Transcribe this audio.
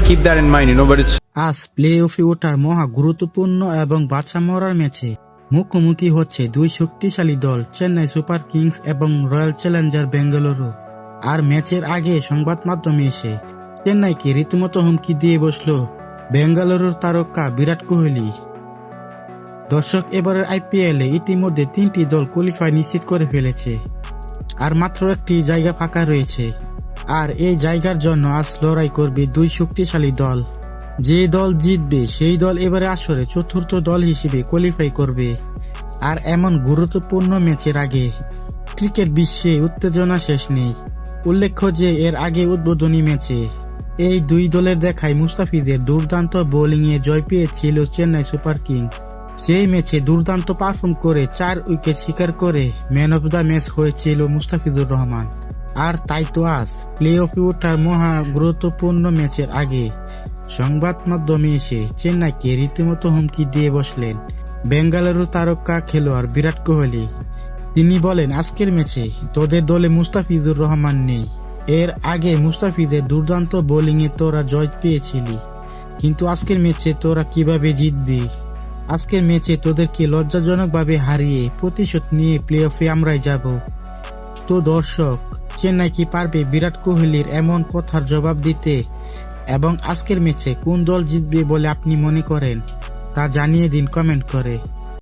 keep that in mind, but it's আজ play অফে ওঠার মহা গুরুত্বপূর্ণ এবং বাছা মরার ম্যাচে মুখোমুখি হচ্ছে দুই শক্তিশালী দল চেন্নাই সুপার কিংস এবং রয়্যাল চ্যালেঞ্জার বেঙ্গালুরু। আর ম্যাচের আগে সংবাদ মাধ্যমে এসে চেন্নাইকে রীতিমতো হুমকি দিয়ে বসলো বেঙ্গালুরুর তারকা বিরাট কোহলি। দর্শক, এবারের আইপিএলে ইতিমধ্যে 3টি দল কোয়ালিফাই নিশ্চিত করে ফেলেছে, আর মাত্র একটি জায়গা ফাঁকা রয়েছে। আর এই জায়গার জন্য আজ লড়াই করবে দুই শক্তিশালী দল। যে দল জিতবে সেই দল এবারে আসরে চতুর্থ দল হিসেবে কোয়ালিফাই করবে। আর এমন গুরুত্বপূর্ণ ম্যাচের আগে ক্রিকেট বিশ্বে উত্তেজনা শেষ নেই। উল্লেখ্য যে এর আগে উদ্বোধনী ম্যাচে এই দুই দলের দেখায় মুস্তাফিজের দুর্দান্ত বোলিংয়ে জয় পেয়েছিল চেন্নাই সুপার কিংস। সেই ম্যাচে দুর্দান্ত পারফর্ম করে 4 উইকেট শিকার করে ম্যান অফ দ্য ম্যাচ হয়েছিল মুস্তাফিজুর রহমান। আর তাই তো আজ প্লে অফে ওঠার মহা গুরুত্বপূর্ণ ম্যাচের আগে সংবাদ মাধ্যমে এসে চেন্নাইকে রীতিমতো হুমকি দিয়ে বসলেন বেঙ্গালুরু তারকা খেলোয়াড় বিরাট কোহলি। তিনি বলেন, আজকের ম্যাচে তোদের দলে মুস্তাফিজুর রহমান নেই। এর আগে মুস্তাফিজের দুর্দান্ত বোলিংয়ে তোরা জয় পেয়েছিলি, কিন্তু আজকের ম্যাচে তোরা কিভাবে জিতবি? আজকের ম্যাচে তোদেরকে লজ্জাজনকভাবে হারিয়ে প্রতিশোধ নিয়ে প্লে অফে আমরাই যাব। তো দর্শক, চেন্নাই কি পারবে বিরাট কোহলির এমন কথার জবাব দিতে? এবং আজকের ম্যাচে কোন দল জিতবে বলে আপনি মনে করেন তা জানিয়ে দিন কমেন্ট করে।